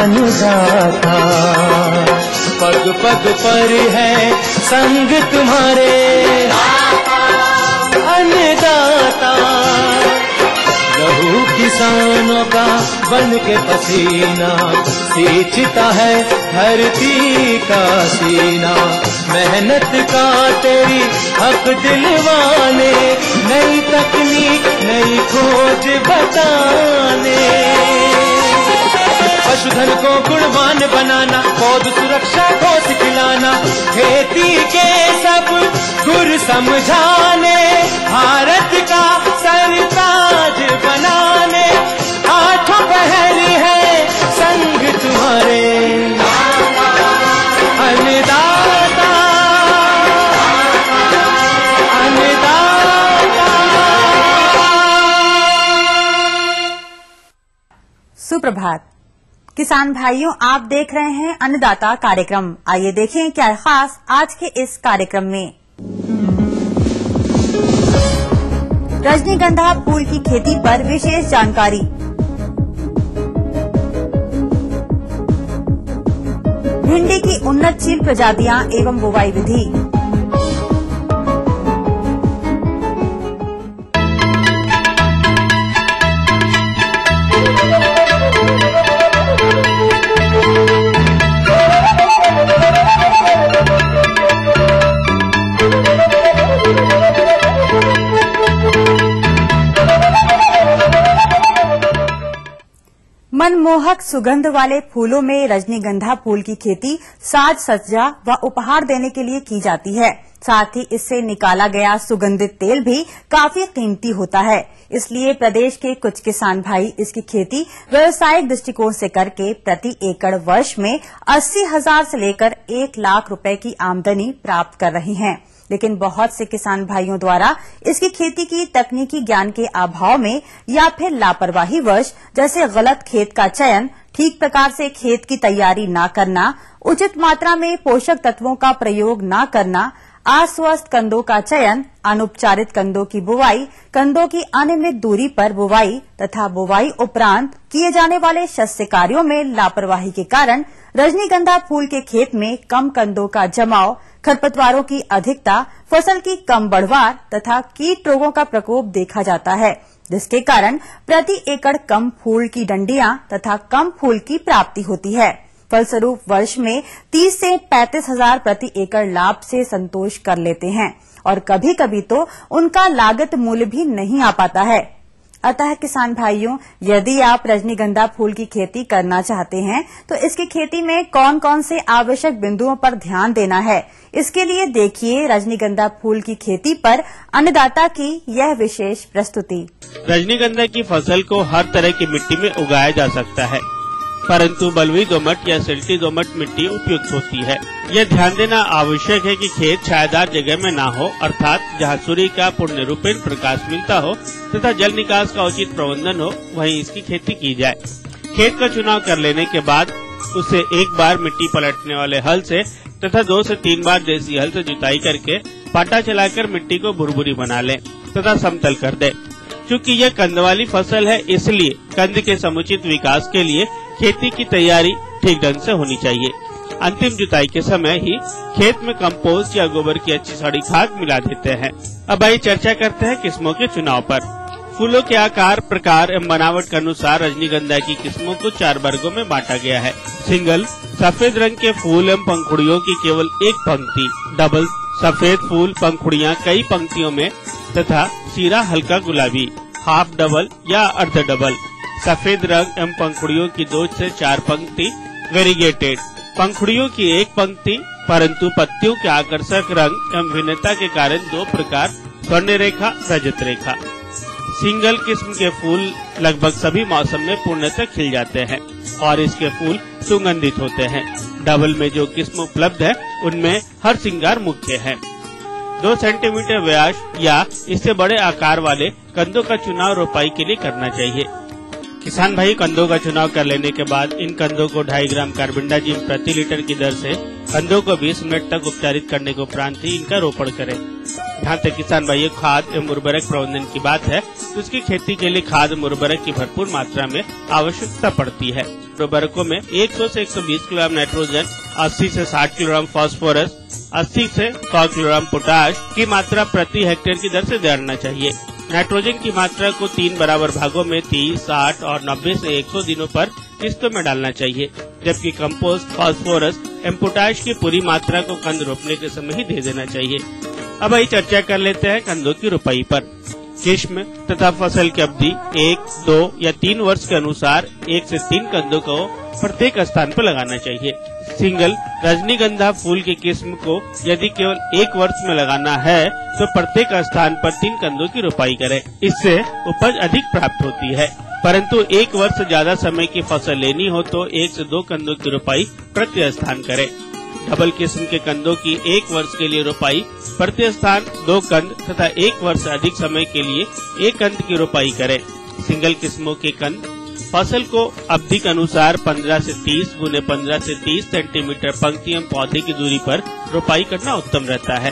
अन्नदाता। पग पग पर है संग तुम्हारे अन्नदाता। लहू किसानों का बन के पसीना सींचता है धरती का सीना। मेहनत का तेरी हक दिलवाने, नई तकनीक नई खोज बताने। पशुधन को गुणवान बनाना, पौध सुरक्षा को सिखलाना, खेती के सब गुर समझाने, भारत का सरताज बनाने। आठों पहर है संग तुम्हारे अन्नदाता अन्नदाता। सुप्रभात किसान भाइयों, आप देख रहे हैं अन्नदाता कार्यक्रम। आइए देखें क्या है खास आज के इस कार्यक्रम में। रजनीगंधा फूल की खेती पर विशेष जानकारी। भिंडी की उन्नतशील प्रजातियां एवं बुवाई विधि। मनमोहक सुगंध वाले फूलों में रजनीगंधा फूल की खेती साज सज्जा व उपहार देने के लिए की जाती है। साथ ही इससे निकाला गया सुगंधित तेल भी काफी कीमती होता है। इसलिए प्रदेश के कुछ किसान भाई इसकी खेती व्यवसायिक दृष्टिकोण से करके प्रति एकड़ वर्ष में 80,000 से लेकर 1 लाख रुपए की आमदनी प्राप्त कर रहे हैं। लेकिन बहुत से किसान भाइयों द्वारा इसकी खेती की तकनीकी ज्ञान के अभाव में या फिर लापरवाही वश, जैसे गलत खेत का चयन, ठीक प्रकार से खेत की तैयारी न करना, उचित मात्रा में पोषक तत्वों का प्रयोग न करना, अस्वस्थ कंदों का चयन, अनुपचारित कंदों की बुवाई, कंदों की अनियमित दूरी पर बुवाई तथा बुवाई उपरांत किए जाने वाले शस्य कार्यों में लापरवाही के कारण रजनीगंधा फूल के खेत में कम कंदों का जमाव, खरपतवारों की अधिकता, फसल की कम बढ़वार तथा कीट रोगों का प्रकोप देखा जाता है, जिसके कारण प्रति एकड़ कम फूल की डंडियां तथा कम फूल की प्राप्ति होती है। फलस्वरूप वर्ष में 30 से 35,000 प्रति एकड़ लाभ से संतोष कर लेते हैं और कभी कभी तो उनका लागत मूल्य भी नहीं आ पाता है। अतः किसान भाइयों, यदि आप रजनीगंधा फूल की खेती करना चाहते हैं तो इसकी खेती में कौन कौन से आवश्यक बिंदुओं पर ध्यान देना है, इसके लिए देखिए रजनीगंधा फूल की खेती पर अन्नदाता की यह विशेष प्रस्तुति। रजनीगंधा की फसल को हर तरह की मिट्टी में उगाया जा सकता है, परंतु बलुई दोमट या सिल्टी दोमट मिट्टी उपयुक्त होती है। यह ध्यान देना आवश्यक है कि खेत छायादार जगह में ना हो, अर्थात जहां सूर्य का पूर्ण रूपेण प्रकाश मिलता हो तथा जल निकास का उचित प्रबंधन हो, वहीं इसकी खेती की जाए। खेत का चुनाव कर लेने के बाद उसे एक बार मिट्टी पलटने वाले हल से तथा 2 से 3 बार देसी हल से जुताई करके पाटा चलाकर मिट्टी को भुरभुरी बना लें तथा समतल कर दें। चूँकि यह कंद वाली फसल है, इसलिए कंद के समुचित विकास के लिए खेती की तैयारी ठीक ढंग से होनी चाहिए। अंतिम जुताई के समय ही खेत में कंपोस्ट या गोबर की अच्छी सड़ी खाद मिला देते हैं। अब आइए चर्चा करते हैं किस्मों के चुनाव पर। फूलों के आकार, प्रकार एवं बनावट के अनुसार रजनीगंधा की किस्मों को 4 वर्गों में बांटा गया है। सिंगल, सफेद रंग के फूल एवं पंखुड़ियों की केवल एक पंक्ति। डबल, सफेद फूल पंखुड़ियां कई पंक्तियों में तथा सीरा हल्का गुलाबी। हाफ डबल या अर्ध डबल, सफेद रंग एवं पंखुड़ियों की 2 से 4 पंक्ति। वेरीगेटेड, पंखुड़ियों की एक पंक्ति परंतु पत्तियों के आकर्षक रंग एवं भिन्नता के कारण 2 प्रकार, स्वर्ण रेखा, रजत रेखा। सिंगल किस्म के फूल लगभग सभी मौसम में पूर्णतः खिल जाते हैं और इसके फूल सुगंधित होते हैं। डबल में जो किस्म उपलब्ध है उनमें हर श्रृंगार मुख्य है। 2 सेंटीमीटर व्यास या इससे बड़े आकार वाले कंदों का चुनाव रोपाई के लिए करना चाहिए। किसान भाई कंदों का चुनाव कर लेने के बाद इन कंदों को 2.5 ग्राम कार्बेंडाजिम प्रति लीटर की दर से कंदों को 20 मिनट तक उपचारित करने के उपरांत ही इनका रोपण करें। जहाँ तक किसान भाइयों खाद एवं उर्वरक प्रबंधन की बात है तो उसकी खेती के लिए खाद एवं उर्वरक की भरपूर मात्रा में आवश्यकता पड़ती है। उर्वरकों में 100 से 120 किलोग्राम नाइट्रोजन, 80 से 60 किलोग्राम फास्फोरस, 80 से 100 किलोग्राम पोटाश की मात्रा प्रति हेक्टेयर की दर से डालना चाहिए। नाइट्रोजन की मात्रा को 3 बराबर भागों में 30, 60 और 90 से 100 दिनों पर किस्तों में डालना चाहिए, जबकि कंपोस्ट, फास्फोरस एवं पोटाश की पूरी मात्रा को कंद रोपने के समय ही दे देना चाहिए। अब वही चर्चा कर लेते हैं कंदों की रोपाई पर। किस्म तथा फसल की अवधि 1, 2 या 3 वर्ष के अनुसार 1 से 3 कंदों को प्रत्येक स्थान पर लगाना चाहिए। सिंगल रजनीगंधा फूल की किस्म को यदि केवल 1 वर्ष में लगाना है तो प्रत्येक स्थान पर 3 कंदों की रोपाई करें। इससे उपज अधिक प्राप्त होती है। परंतु 1 वर्ष से ज्यादा समय की फसल लेनी हो तो 1 से 2 कंदों की रोपाई प्रति स्थान करें। डबल किस्म के कंदों की 1 वर्ष के लिए रोपाई प्रति स्थान 2 कंद तथा 1 वर्ष से अधिक समय के लिए 1 कंद की रोपाई करें। सिंगल किस्मों के कंद फसल को अवधि के अनुसार 15 से 30 गुने 15 से 30 सेंटीमीटर पंक्ति एवं पौधे की दूरी पर रोपाई करना उत्तम रहता है।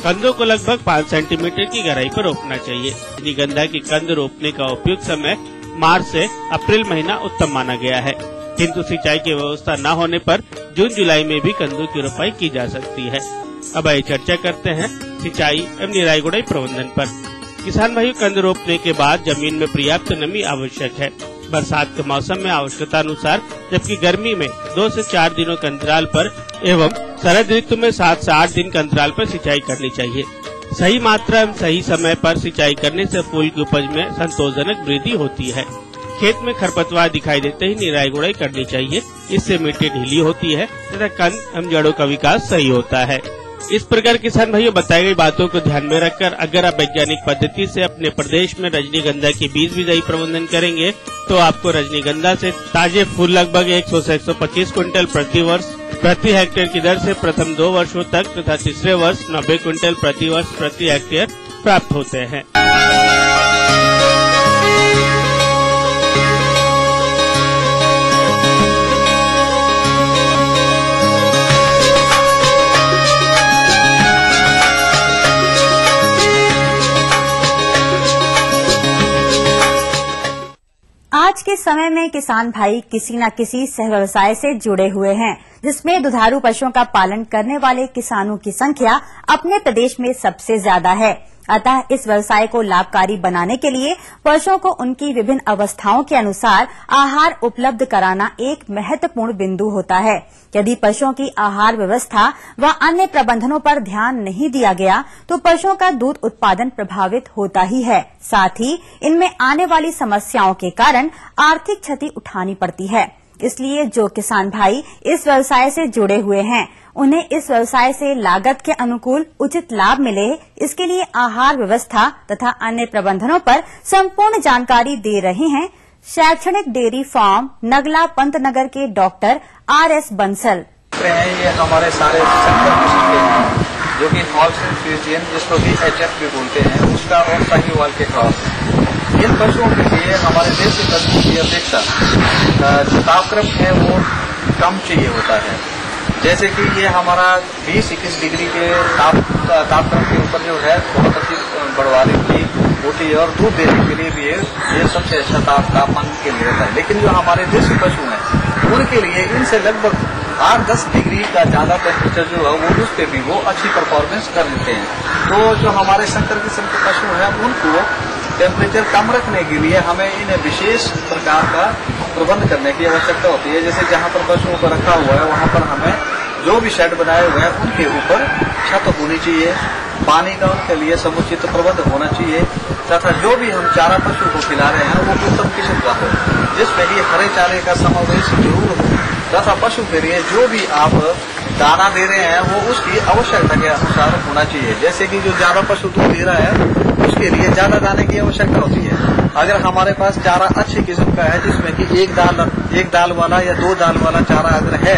कंदों को लगभग 5 सेंटीमीटर की गहराई पर रोपना चाहिए। रजनीगंधा की कंद रोपने का उपयुक्त समय मार्च से अप्रैल महीना उत्तम माना गया है, किंतु सिंचाई की व्यवस्था न होने पर जून जुलाई में भी कंदों की रोपाई की जा सकती है। अब आइए चर्चा करते हैं सिंचाई एवं निराई गुड़ाई प्रबंधन पर। किसान भाइयों, कंद रोपने के बाद जमीन में पर्याप्त नमी आवश्यक है। बरसात के मौसम में आवश्यकता अनुसार, जबकि गर्मी में 2 से 4 दिनों के अंतराल पर एवं शरद ऋतु में 7 से 8 दिन के अंतराल पर सिंचाई करनी चाहिए। सही मात्रा एवं सही समय पर सिंचाई करने से फूल की उपज में संतोषजनक वृद्धि होती है। खेत में खरपतवार दिखाई देते ही निराई गुड़ाई करनी चाहिए। इससे मिट्टी ढीली होती है तथा कंद एवं जड़ों का विकास सही होता है। इस प्रकार किसान भाइयों, बताई गई बातों को ध्यान में रखकर अगर आप वैज्ञानिक पद्धति से अपने प्रदेश में रजनीगंधा की बीज बिजाई प्रबंधन करेंगे तो आपको रजनीगंधा से ताजे फूल लगभग 100 से 125 क्विंटल प्रति वर्ष प्रति हेक्टेयर की दर से प्रथम 2 वर्षों तक तथा तीसरे वर्ष 90 क्विंटल प्रति वर्ष प्रति हेक्टेयर प्राप्त होते हैं। आज के समय में किसान भाई किसी न किसी सह व्यवसाय से जुड़े हुए हैं, जिसमें दुधारू पशुओं का पालन करने वाले किसानों की संख्या अपने प्रदेश में सबसे ज्यादा है। अतः इस व्यवसाय को लाभकारी बनाने के लिए पशुओं को उनकी विभिन्न अवस्थाओं के अनुसार आहार उपलब्ध कराना एक महत्वपूर्ण बिंदु होता है। यदि पशुओं की आहार व्यवस्था व अन्य प्रबंधनों पर ध्यान नहीं दिया गया तो पशुओं का दूध उत्पादन प्रभावित होता ही है, साथ ही इनमें आने वाली समस्याओं के कारण आर्थिक क्षति उठानी पड़ती है। इसलिए जो किसान भाई इस व्यवसाय से जुड़े हुए हैं, उन्हें इस व्यवसाय से लागत के अनुकूल उचित लाभ मिले, इसके लिए आहार व्यवस्था तथा अन्य प्रबंधनों पर संपूर्ण जानकारी दे रहे हैं शैक्षणिक डेयरी फार्म नगला पंतनगर के डॉक्टर RS बंसल। ये हमारे सारे जो कि हॉल्स्टीन फ्रीजियन, जिसको भी HF भी बोलते हैं, उसका और साहीवाल के क्रॉस। इन पशुओं के लिए हमारे देसी पशुओं की अपेक्षा जो तापक्रम है वो कम चाहिए होता है। जैसे कि ये हमारा 20-21 डिग्री के तापक्रम के ऊपर जो है बहुत अच्छी बढ़वाने की होती है और दूध देने के लिए भी ये सबसे अच्छा तापमान के लिए रहता है। लेकिन जो हमारे देसी पशु हैं उनके लिए इनसे लगभग 8-10 डिग्री का ज्यादा टेम्परेचर जो है वो उस पे भी वो अच्छी परफॉर्मेंस कर लेते हैं। तो जो हमारे संकर किस्म के पशु हैं उनको टेम्परेचर कम रखने के लिए हमें इन्हें विशेष प्रकार का प्रबंध करने की आवश्यकता होती है। जैसे जहाँ पर पशुओं को रखा हुआ है वहाँ पर हमें जो भी शेड बनाए हुए हैं उनके ऊपर छत होनी चाहिए, पानी का उनके लिए समुचित प्रबंध होना चाहिए तथा जो भी हम चारा पशु को खिला रहे हैं वो उत्तम किस्म का हो, जिसमें कि हरे चारे का समावेश जरूर हो तथा पशु के लिए जो भी आप दाना दे रहे हैं वो उसकी आवश्यकता के अनुसार होना चाहिए। जैसे कि जो ज्यादा पशु दूध दे रहा है उसके लिए ज्यादा दाने की आवश्यकता होती है। अगर हमारे पास चारा अच्छी किस्म का है जिसमें कि एक दाल वाला या 2 दाल वाला चारा अगर है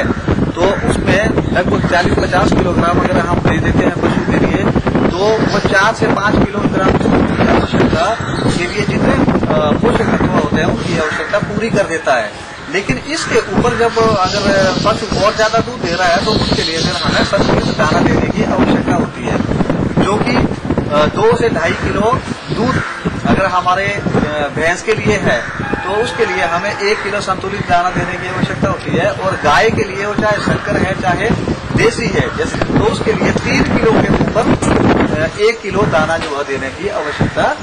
तो उसमें लगभग 40-50 किलोग्राम अगर हम दे देते हैं पशु के लिए तो वो 4 से 5 किलोग्राम आवश्यकता के लिए जितने पोषक तत्व होते हैं उनकी आवश्यकता पूरी कर देता है। लेकिन इसके ऊपर जब अगर पशु और ज्यादा दूध दे रहा है तो उसके लिए फिर हमें संतुलित दाना देने की आवश्यकता होती है, जो कि 2 से 2.5 किलो दूध अगर हमारे भैंस के लिए है तो उसके लिए हमें 1 किलो संतुलित दाना देने की आवश्यकता होती है, और गाय के लिए वो चाहे संकर है चाहे देसी है जैसे, तो उसके लिए 3 किलो के ऊपर 1 किलो दाना जो है देने की आवश्यकता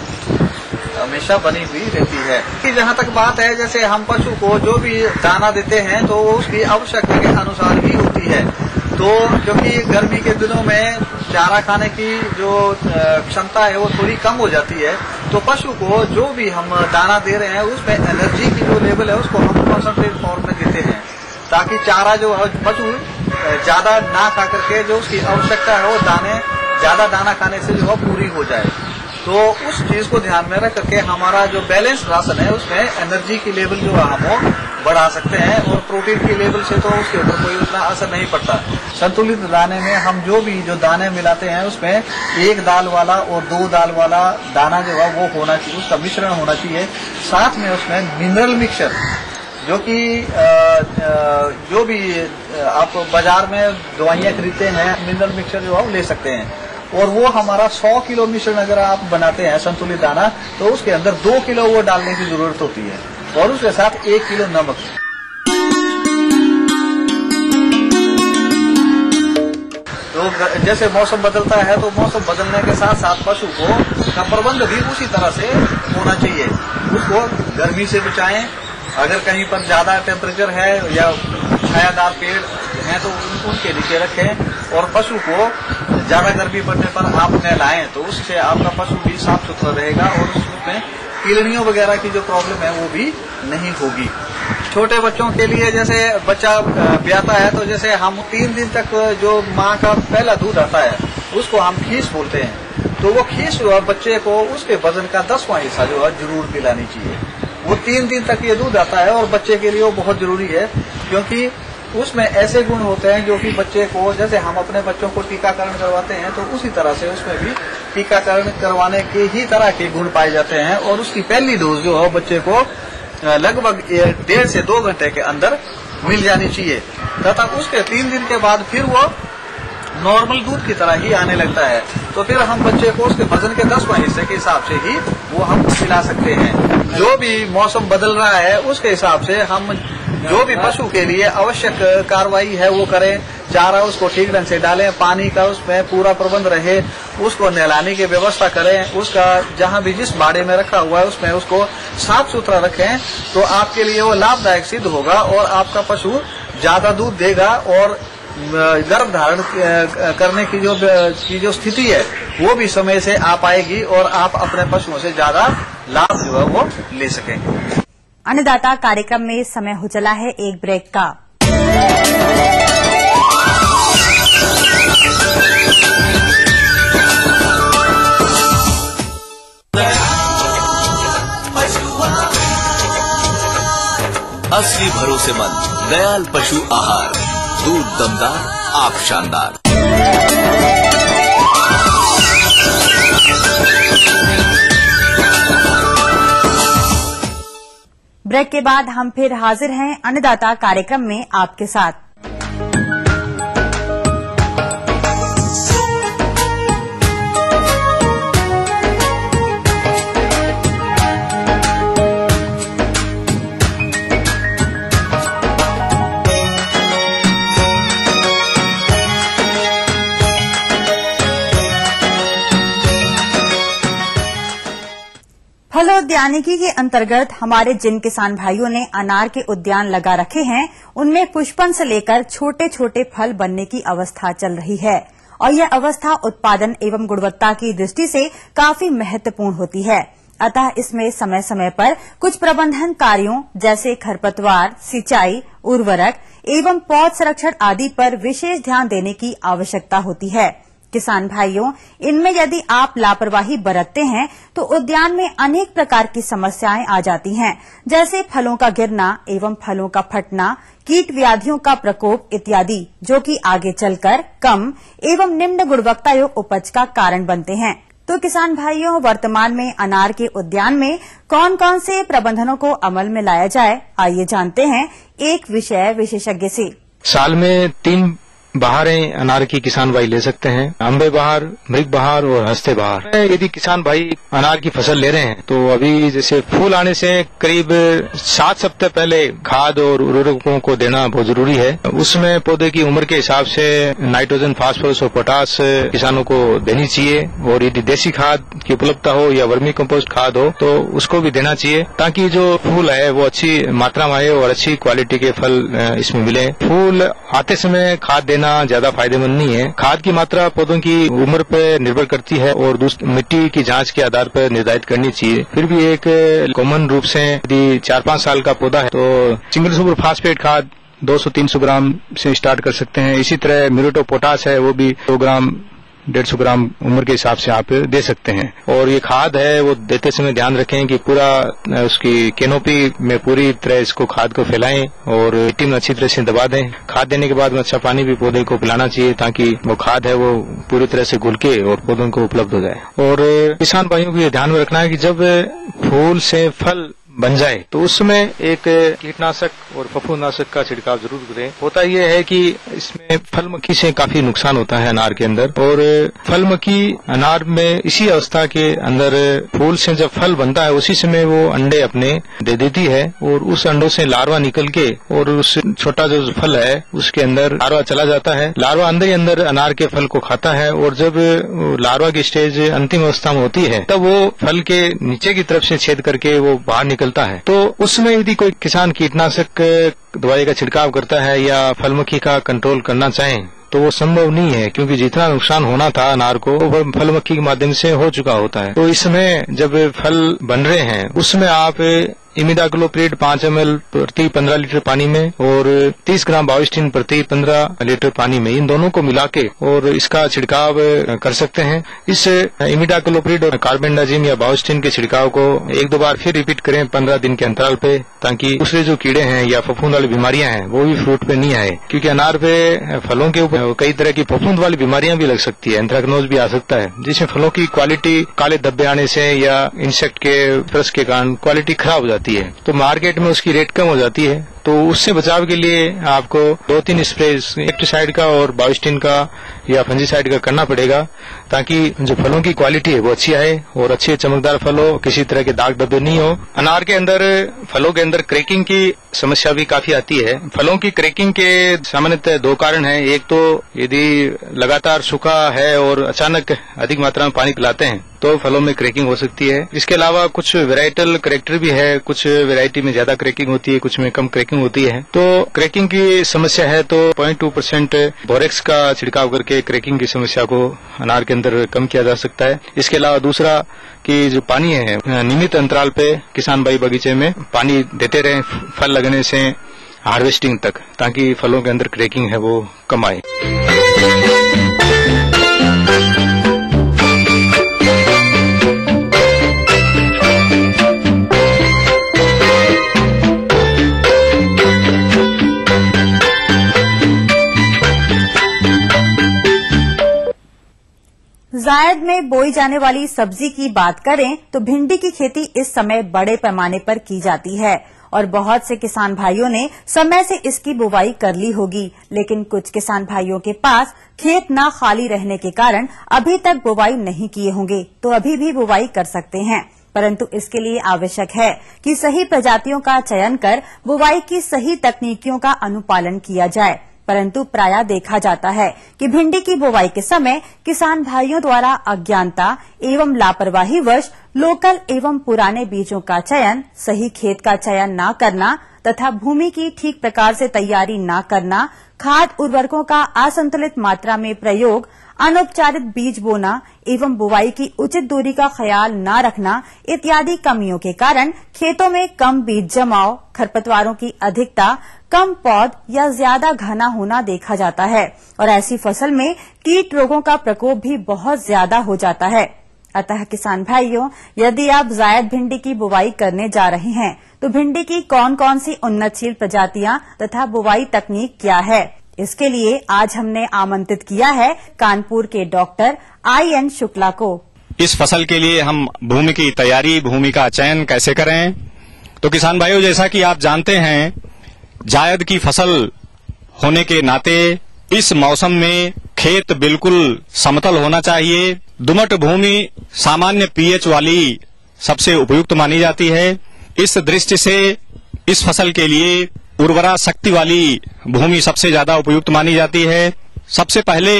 हमेशा बनी हुई रहती है। कि जहाँ तक बात है, जैसे हम पशु को जो भी दाना देते हैं तो वो उसकी आवश्यकता के अनुसार ही होती है। तो क्योंकि गर्मी के दिनों में चारा खाने की जो क्षमता है वो थोड़ी कम हो जाती है, तो पशु को जो भी हम दाना दे रहे हैं उसमें एनर्जी की जो लेवल है उसको हम कॉन्सेंट्रेट फॉर्म में देते हैं, ताकि चारा जो है पशु ज्यादा ना खा करके जो उसकी आवश्यकता है वो ज्यादा दाना खाने से जो है पूरी हो जाए। तो उस चीज को ध्यान में रख करके हमारा जो बैलेंस राशन है उसमें एनर्जी की लेवल जो है हम बढ़ा सकते हैं, और प्रोटीन की लेवल से तो उसके ऊपर कोई उतना असर नहीं पड़ता। संतुलित दाने में हम जो भी जो दाने मिलाते हैं उसमें 1 दाल वाला और 2 दाल वाला दाना जो है वो होना चाहिए, उसका मिश्रण होना चाहिए। साथ में उसमें मिनरल मिक्सचर, जो कि जो भी आप बाजार में दवाइयाँ खरीदते हैं, मिनरल मिक्सचर जो है वो ले सकते हैं, और वो हमारा 100 किलो मिश्रण अगर आप बनाते हैं संतुलित दाना तो उसके अंदर 2 किलो वो डालने की जरूरत होती है, और उसके साथ 1 किलो नमक। तो जैसे मौसम बदलता है तो मौसम बदलने के साथ साथ पशु का प्रबंध भी उसी तरह से होना चाहिए। उसको गर्मी से बचाएं, अगर कहीं पर ज्यादा टेम्परेचर है या छायादार पेड़ हैं तो उनके नीचे रखें, और पशु को ज्यादा गर्मी पड़ने पर आप नहलाएं तो उससे आपका पशु भी साफ सुथरा रहेगा और उसमें कीड़ियों वगैरह की जो प्रॉब्लम है वो भी नहीं होगी। छोटे बच्चों के लिए जैसे बच्चा ब्याता है तो जैसे हम 3 दिन तक जो माँ का पहला दूध आता है उसको हम खीस बोलते हैं, तो वो खीस जो है बच्चे को उसके वजन का 10वां हिस्सा जो है जरूर पिलानी चाहिए। वो 3 दिन तक ये दूध आता है और बच्चे के लिए वो बहुत जरूरी है, क्योंकि उसमें ऐसे गुण होते हैं जो कि बच्चे को, जैसे हम अपने बच्चों को टीकाकरण करवाते हैं तो उसी तरह से उसमें भी टीकाकरण करवाने के ही तरह के गुण पाए जाते हैं, और उसकी पहली डोज जो है बच्चे को लगभग 1.5 से 2 घंटे के अंदर मिल जानी चाहिए, तथा उसके 3 दिन के बाद फिर वो नॉर्मल दूध की तरह ही आने लगता है। तो फिर हम बच्चे को उसके वजन के 10वां हिस्से के हिसाब से ही वो हम पिला सकते हैं। जो भी मौसम बदल रहा है उसके हिसाब से हम जो भी पशु के लिए आवश्यक कार्रवाई है वो करें, चारा उसको ठीक ढंग से डालें, पानी का उसमें पूरा प्रबंध रहे, उसको नहलाने की व्यवस्था करें, उसका जहां भी जिस बाड़े में रखा हुआ है उसमें उसको साफ सुथरा रखें, तो आपके लिए वो लाभदायक सिद्ध होगा और आपका पशु ज्यादा दूध देगा, और गर्भ धारण करने की जो स्थिति है वो भी समय से आ पाएगी और आप अपने पशुओं से ज्यादा लाभ जो है वो ले सकेंगे। अन्नदाता कार्यक्रम में समय हो चला है एक ब्रेक का। असली भरोसेमंद दयाल पशु आहार, दूध दमदार, आप शानदार। ब्रेक के बाद हम फिर हाजिर हैं अन्नदाता कार्यक्रम में आपके साथ। फलोद्यानिकी के अंतर्गत हमारे जिन किसान भाइयों ने अनार के उद्यान लगा रखे हैं, उनमें पुष्पन से लेकर छोटे छोटे फल बनने की अवस्था चल रही है, और यह अवस्था उत्पादन एवं गुणवत्ता की दृष्टि से काफी महत्वपूर्ण होती है। अतः इसमें समय समय पर कुछ प्रबंधन कार्यों जैसे खरपतवार, सिंचाई, उर्वरक एवं पौध संरक्षण आदि पर विशेष ध्यान देने की आवश्यकता होती है। किसान भाइयों, इनमें यदि आप लापरवाही बरतते हैं तो उद्यान में अनेक प्रकार की समस्याएं आ जाती हैं, जैसे फलों का गिरना एवं फलों का फटना, कीट व्याधियों का प्रकोप इत्यादि, जो कि आगे चलकर कम एवं निम्न गुणवत्ता युक्त उपज का कारण बनते हैं। तो किसान भाइयों, वर्तमान में अनार के उद्यान में कौन कौन से प्रबंधनों को अमल में लाया जाए, आइए जानते हैं एक विषय विशेषज्ञ से। साल में 3 बहारें अनार की किसान भाई ले सकते हैं, अम्बे बहार, मृग बहार और हस्ते बहार। यदि किसान भाई अनार की फसल ले रहे हैं तो अभी जैसे फूल आने से करीब 7 सप्ताह पहले खाद और उर्वरकों को देना बहुत जरूरी है। उसमें पौधे की उम्र के हिसाब से नाइट्रोजन, फास्फोरस और पोटास किसानों को देनी चाहिए, और यदि देसी खाद की उपलब्धता हो या वर्मी कंपोस्ट खाद हो तो उसको भी देना चाहिए, ताकि जो फूल है वो अच्छी मात्रा में आए और अच्छी क्वालिटी के फल इसमें मिले। फूल आते समय खाद देना ज्यादा फायदेमंद नहीं है। खाद की मात्रा पौधों की उम्र पर निर्भर करती है और मिट्टी की जांच के आधार पर निर्धारित करनी चाहिए। फिर भी एक कॉमन रूप से यदि 4-5 साल का पौधा है तो सिंगल सुपर फास्फेट खाद 200-300 ग्राम से स्टार्ट कर सकते हैं। इसी तरह म्यूरेट ऑफ पोटाश है, वो भी 100 ग्राम 150 ग्राम उम्र के हिसाब से आप दे सकते हैं। और ये खाद है वो देते समय ध्यान रखें कि पूरा उसकी कैनोपी में पूरी तरह इसको खाद को फैलाएं और मिट्टी में अच्छी तरह से दबा दें। खाद देने के बाद में अच्छा पानी भी पौधे को पिलाना चाहिए, ताकि वो खाद है वो पूरी तरह से घुल के और पौधों को उपलब्ध हो जाए। और किसान भाइयों को ये ध्यान में रखना है कि जब फूल से फल बन जाए तो उसमें एक कीटनाशक और फफूंदनाशक का छिड़काव जरूर करें। होता यह है कि इसमें फल मक्खी से काफी नुकसान होता है अनार के अंदर, और फल मक्खी अनार में इसी अवस्था के अंदर फूल से जब फल बनता है उसी समय वो अंडे अपने दे देती है, और उस अंडों से लार्वा निकल के और उस छोटा जो फल है उसके अंदर लार्वा चला जाता है। लार्वा अंदर ही अंदर अनार के फल को खाता है, और जब लार्वा की स्टेज अंतिम अवस्था में होती है तब वो फल के नीचे की तरफ से छेद करके वो बाहर निकलता है। तो उसमें यदि कोई किसान कीटनाशक दवाई का छिड़काव करता है या फल मक्खी का कंट्रोल करना चाहें तो वो संभव नहीं है, क्योंकि जितना नुकसान होना था अनार को वो फल मक्खी के माध्यम से हो चुका होता है। तो इसमें जब फल बन रहे हैं उसमें आप इमिडाक्लोप्रिड 5 ml प्रति 15 लीटर पानी में और 30 ग्राम बाविस्टिन प्रति 15 लीटर पानी में, इन दोनों को मिला के और इसका छिड़काव कर सकते हैं। इस इमिडाक्लोप्रिड और कार्बेंडाजिम या बाविस्टिन के छिड़काव को 1-2 बार फिर रिपीट करें 15 दिन के अंतराल पे, ताकि दूसरे जो कीड़े हैं या फफूंद वाली बीमारियां हैं वो भी फ्रूट पे नहीं आए, क्योंकि अनार पे फलों के ऊपर कई तरह की फफूंद वाली बीमारियां भी लग सकती है। एंथ्रेक्नोज भी आ सकता है, जिसमें फलों की क्वालिटी काले धब्बे आने से या इंसेक्ट के रस के कारण क्वालिटी खराब हो जाती है, तो मार्केट में उसकी रेट कम हो जाती है। तो उससे बचाव के लिए आपको 2-3 स्प्रे इंसेक्टिसाइड का और बाविस्टिन का या फंजीसाइड का करना पड़ेगा, ताकि जो फलों की क्वालिटी है वो अच्छी आए और अच्छे चमकदार फल हो, किसी तरह के दाग धब्बे नहीं हो। अनार के अंदर फलों के अंदर क्रैकिंग की समस्या भी काफी आती है। फलों की क्रैकिंग के सामान्यतः 2 कारण हैं। एक तो यदि लगातार सूखा है और अचानक अधिक मात्रा में पानी पिलाते हैं तो फलों में क्रैकिंग हो सकती है। इसके अलावा कुछ वेराइटल करेक्टर भी है, कुछ वेराइटी में ज्यादा क्रैकिंग होती है, कुछ में कम क्रैकिंग होती है। तो क्रैकिंग की समस्या है तो 0.2% बोरेक्स का छिड़काव करके क्रैकिंग की समस्या को अनार के अंदर कम किया जा सकता है। इसके अलावा दूसरा कि जो पानी है नियमित अंतराल पे किसान भाई बगीचे में पानी देते रहें फल लगने से हार्वेस्टिंग तक, ताकि फलों के अंदर क्रैकिंग है वो कम आए। जायद में बोई जाने वाली सब्जी की बात करें तो भिंडी की खेती इस समय बड़े पैमाने पर की जाती है और बहुत से किसान भाइयों ने समय से इसकी बुवाई कर ली होगी, लेकिन कुछ किसान भाइयों के पास खेत न खाली रहने के कारण अभी तक बुवाई नहीं किए होंगे, तो अभी भी बुवाई कर सकते हैं। परंतु इसके लिए आवश्यक है कि सही प्रजातियों का चयन कर बुवाई की सही तकनीकियों का अनुपालन किया जाए। परंतु प्रायः देखा जाता है कि भिंडी की बुवाई के समय किसान भाइयों द्वारा अज्ञानता एवं लापरवाही वश लोकल एवं पुराने बीजों का चयन, सही खेत का चयन न करना तथा भूमि की ठीक प्रकार से तैयारी न करना, खाद उर्वरकों का असंतुलित मात्रा में प्रयोग, अनौपचारिक बीज बोना एवं बुवाई की उचित दूरी का ख्याल न रखना इत्यादि कमियों के कारण खेतों में कम बीज जमाव, खरपतवारों की अधिकता, कम पौध या ज्यादा घना होना देखा जाता है और ऐसी फसल में कीट रोगों का प्रकोप भी बहुत ज्यादा हो जाता है। अतः किसान भाइयों, यदि आप जायद भिंडी की बुवाई करने जा रहे हैं तो भिंडी की कौन कौन सी उन्नतशील प्रजातियां तथा बुवाई तकनीक क्या है, इसके लिए आज हमने आमंत्रित किया है कानपुर के डॉक्टर IN शुक्ला को। इस फसल के लिए हम भूमि की तैयारी, भूमि का चयन कैसे करें। तो किसान भाइयों, जैसा कि आप जानते हैं, जायद की फसल होने के नाते इस मौसम में खेत बिल्कुल समतल होना चाहिए। दोमट भूमि सामान्य पीएच वाली सबसे उपयुक्त मानी जाती है। इस दृष्टि से इस फसल के लिए उर्वरा शक्ति वाली भूमि सबसे ज्यादा उपयुक्त मानी जाती है। सबसे पहले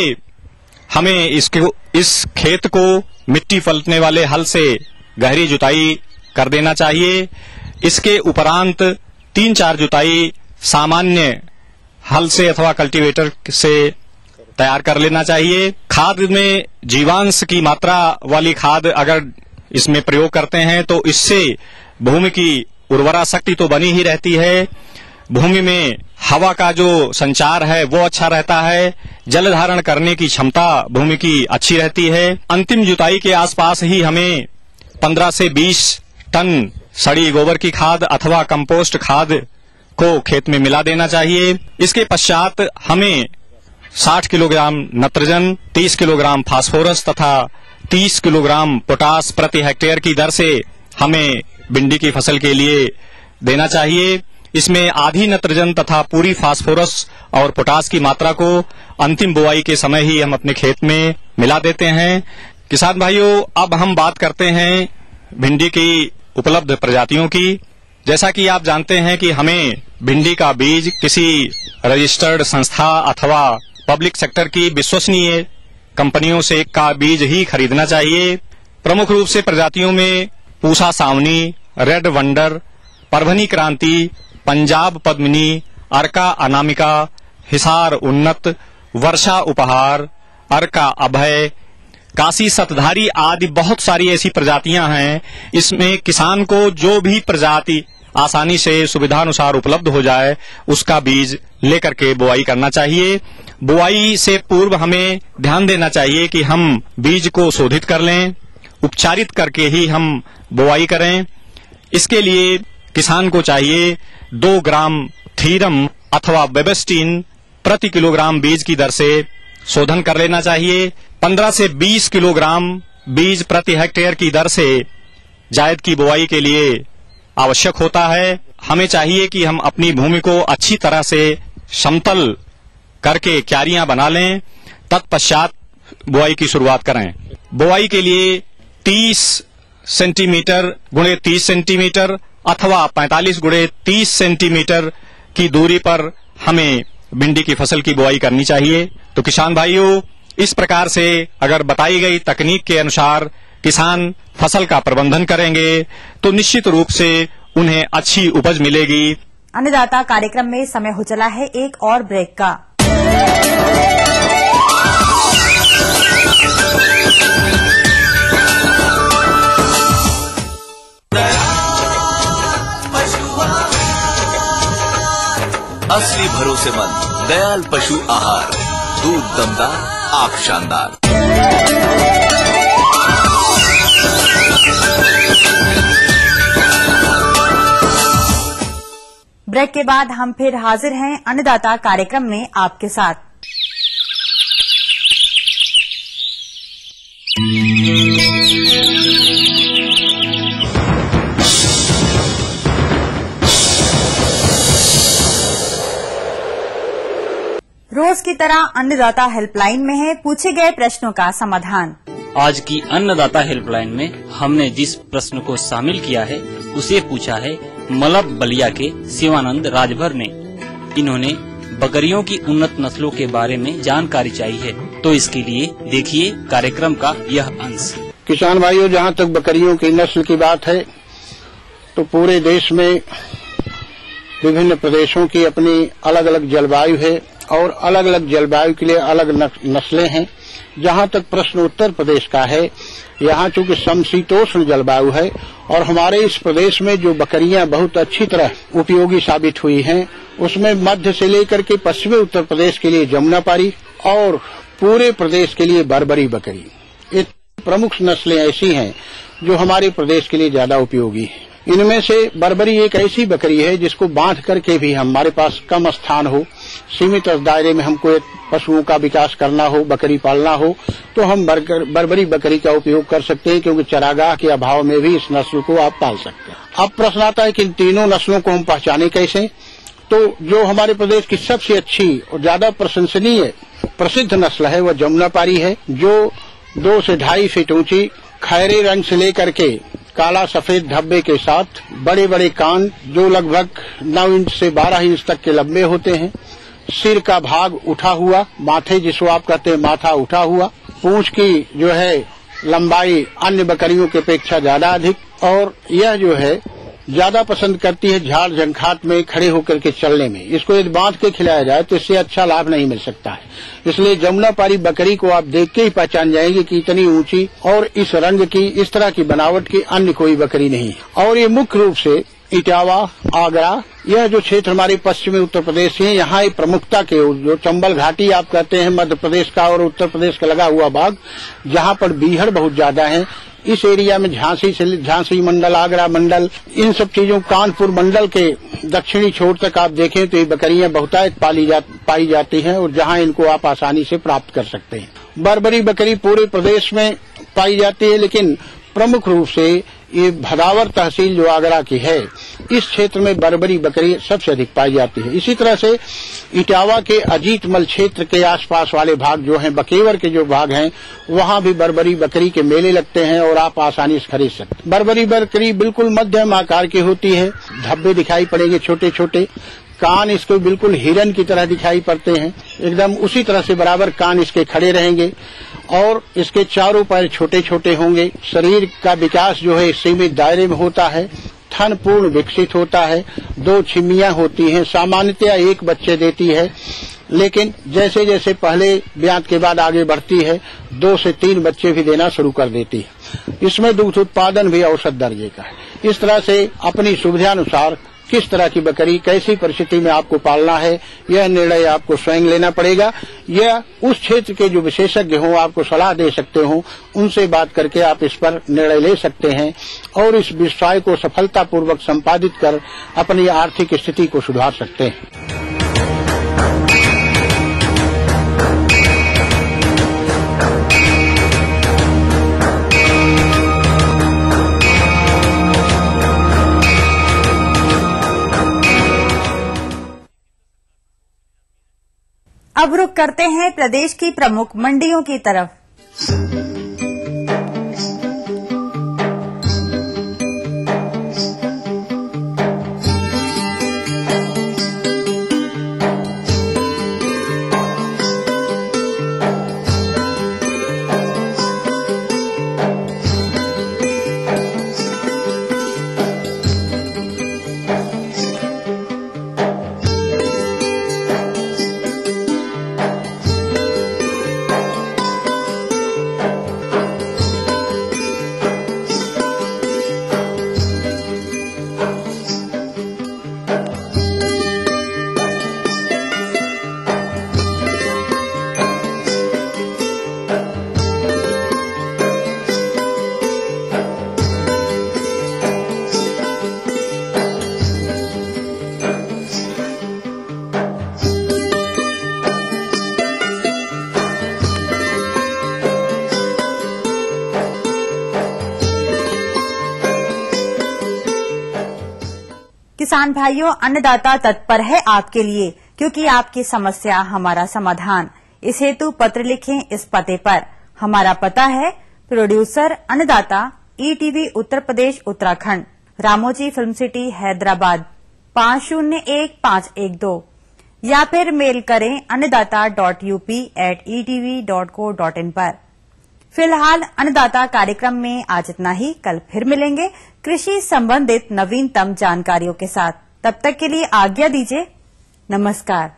हमें इस खेत को मिट्टी पलटने वाले हल से गहरी जुताई कर देना चाहिए। इसके उपरांत 3-4 जुताई सामान्य हल से अथवा कल्टीवेटर से तैयार कर लेना चाहिए। खाद में जीवांश की मात्रा वाली खाद अगर इसमें प्रयोग करते हैं तो इससे भूमि की उर्वरा शक्ति तो बनी ही रहती है। भूमि में हवा का जो संचार है वो अच्छा रहता है। जल धारण करने की क्षमता भूमि की अच्छी रहती है। अंतिम जुताई के आसपास ही हमें 15 से 20 टन सड़ी गोबर की खाद अथवा कंपोस्ट खाद को खेत में मिला देना चाहिए। इसके पश्चात हमें 60 किलोग्राम नत्रजन, 30 किलोग्राम फास्फोरस तथा 30 किलोग्राम पोटास प्रति हेक्टेयर की दर से हमें भिंडी की फसल के लिए देना चाहिए। इसमें आधी नत्रजन तथा पूरी फास्फोरस और पोटास की मात्रा को अंतिम बुआई के समय ही हम अपने खेत में मिला देते हैं। किसान भाइयों, अब हम बात करते हैं भिंडी की उपलब्ध प्रजातियों की। जैसा कि आप जानते हैं कि हमें भिंडी का बीज किसी रजिस्टर्ड संस्था अथवा पब्लिक सेक्टर की विश्वसनीय कंपनियों से का बीज ही खरीदना चाहिए। प्रमुख रूप से प्रजातियों में पूसा सावनी, रेड वंडर, परभनी क्रांति, पंजाब पद्मिनी, अर्का अनामिका, हिसार उन्नत, वर्षा उपहार, अर्का अभय, काशी सतधारी आदि बहुत सारी ऐसी प्रजातियां हैं। इसमें किसान को जो भी प्रजाति आसानी से सुविधानुसार उपलब्ध हो जाए उसका बीज लेकर के बुआई करना चाहिए। बुआई से पूर्व हमें ध्यान देना चाहिए कि हम बीज को शोधित कर लें, उपचारित करके ही हम बुआई करें। इसके लिए किसान को चाहिए 2 ग्राम थीरम अथवा बेबस्टीन प्रति किलोग्राम बीज की दर से शोधन कर लेना चाहिए। 15 से 20 किलोग्राम बीज प्रति हेक्टेयर की दर से जायद की बुआई के लिए आवश्यक होता है। हमें चाहिए कि हम अपनी भूमि को अच्छी तरह से समतल करके क्यारियां बना लें, तत्पश्चात बुआई की शुरुआत करें। बुआई के लिए 30 सेंटीमीटर गुणे 30 सेंटीमीटर अथवा 45 गुणे 30 सेंटीमीटर की दूरी पर हमें भिंडी की फसल की बुआई करनी चाहिए। तो किसान भाइयों, इस प्रकार से अगर बताई गई तकनीक के अनुसार किसान फसल का प्रबंधन करेंगे तो निश्चित रूप से उन्हें अच्छी उपज मिलेगी। अन्नदाता कार्यक्रम में समय हो चला है एक और ब्रेक का। असली भरोसेमंद दयाल पशु आहार, दूध दमदार, आंख शानदार। ब्रेक के बाद हम फिर हाजिर हैं अन्नदाता कार्यक्रम में आपके साथ। रोज की तरह अन्नदाता हेल्पलाइन में है पूछे गए प्रश्नों का समाधान। आज की अन्नदाता हेल्पलाइन में हमने जिस प्रश्न को शामिल किया है उसे पूछा है मलब बलिया के शिवानंद राजभर ने। इन्होंने बकरियों की उन्नत नस्लों के बारे में जानकारी चाहिए है, तो इसके लिए देखिए कार्यक्रम का यह अंश। किसान भाइयों, जहाँ तक बकरियों की नस्ल की बात है तो पूरे देश में विभिन्न प्रदेशों की अपनी अलग अलग जलवायु है और अलग अलग जलवायु के लिए अलग नस्लें हैं। जहाँ तक प्रश्न उत्तर प्रदेश का है, यहाँ चूंकि समशीतोष्ण जलवायु है और हमारे इस प्रदेश में जो बकरियां बहुत अच्छी तरह उपयोगी साबित हुई हैं, उसमें मध्य से लेकर के पश्चिमी उत्तर प्रदेश के लिए जमुनापारी और पूरे प्रदेश के लिए बर्बरी बकरी, ये प्रमुख नस्लें ऐसी हैं जो हमारे प्रदेश के लिए ज्यादा उपयोगी है। इनमें से बर्बरी एक ऐसी बकरी है जिसको बांध करके भी हमारे पास कम स्थान हो सीमित दायरे में हमको पशुओं का विकास करना हो, बकरी पालना हो, तो हम बर्बरी बकरी का उपयोग कर सकते हैं, क्योंकि चरागाह के अभाव में भी इस नस्ल को आप पाल सकते हैं। अब प्रश्न आता है कि इन तीनों नस्लों को हम पहचाने कैसे। तो जो हमारे प्रदेश की सबसे अच्छी और ज्यादा प्रशंसनीय प्रसिद्ध नस्ल है वह जमुनापारी है, जो 2 से 2.5 फीट ऊंची, खैरे रंग से लेकर के काला सफेद धब्बे के साथ, बड़े बड़े कान जो लगभग 9 इंच से 12 इंच तक के लंबे होते हैं, सिर का भाग उठा हुआ, माथे जिसको आप कहते हैं माथा उठा हुआ, पूंछ की जो है लंबाई अन्य बकरियों की अपेक्षा ज्यादा अधिक, और यह जो है ज्यादा पसंद करती है झाड़ झंखाट में खड़े होकर के चलने में। इसको यदि बांध के खिलाया जाए तो इससे अच्छा लाभ नहीं मिल सकता है। इसलिए जमुनापारी बकरी को आप देख के ही पहचान जाएंगे कि इतनी ऊंची और इस रंग की, इस तरह की बनावट की अन्य कोई बकरी नहीं है। और ये मुख्य रूप से इटावा, आगरा, यह जो क्षेत्र हमारे पश्चिमी उत्तर प्रदेश है, यहाँ एक प्रमुखता के जो चंबल घाटी आप कहते हैं मध्य प्रदेश का और उत्तर प्रदेश का लगा हुआ भाग, जहाँ पर बीहड़ बहुत ज्यादा है, इस एरिया में झांसी मंडल, आगरा मंडल, इन सब चीजों, कानपुर मंडल के दक्षिणी छोर तक आप देखें तो ये बकरियां बहुतायत पाई जाती हैं, और जहां इनको आप आसानी से प्राप्त कर सकते हैं। बर्बरी बकरी पूरे प्रदेश में पाई जाती है, लेकिन प्रमुख रूप से ये भदावर तहसील जो आगरा की है, इस क्षेत्र में बर्बरी बकरी सबसे अधिक पाई जाती है। इसी तरह से इटावा के अजीतमल क्षेत्र के आसपास वाले भाग जो हैं, बकेवर के जो भाग हैं, वहां भी बर्बरी बकरी के मेले लगते हैं और आप आसानी से खरीद सकते हैं। बर्बरी बकरी बिल्कुल मध्यम आकार की होती है, धब्बे दिखाई पड़ेंगे छोटे छोटे, कान इसके बिल्कुल हिरन की तरह दिखाई पड़ते हैं, एकदम उसी तरह से बराबर कान इसके खड़े रहेंगे, और इसके चारों पैर छोटे छोटे होंगे। शरीर का विकास जो है सीमित दायरे में होता है, थन पूर्ण विकसित होता है, 2 छिमियां होती हैं, सामान्यतया 1 बच्चे देती है, लेकिन जैसे जैसे पहले ब्यात के बाद आगे बढ़ती है 2 से 3 बच्चे भी देना शुरू कर देती है। इसमें दुग्ध उत्पादन भी औसत दर्जे का है। इस तरह से अपनी सुविधानुसार किस तरह की बकरी कैसी परिस्थिति में आपको पालना है, यह निर्णय आपको स्वयं लेना पड़ेगा, या उस क्षेत्र के जो विशेषज्ञ हों आपको सलाह दे सकते हों, उनसे बात करके आप इस पर निर्णय ले सकते हैं और इस व्यवसाय को सफलतापूर्वक संपादित कर अपनी आर्थिक स्थिति को सुधार सकते हैं। अब रुख करते हैं प्रदेश की प्रमुख मंडियों की तरफ। किसान भाइयों, अन्नदाता तत्पर है आपके लिए, क्योंकि आपकी समस्या हमारा समाधान। इस हेतु पत्र लिखें इस पते पर। हमारा पता है प्रोड्यूसर अन्नदाता, ETV Uttar Pradesh Uttarakhand, Ramoji film city Hyderabad 501512, या फिर मेल करें annadaata.up@etv.co.in पर। फिलहाल अन्नदाता कार्यक्रम में आज इतना ही। कल फिर मिलेंगे कृषि संबंधित नवीनतम जानकारियों के साथ। तब तक के लिए आज्ञा दीजिए। नमस्कार।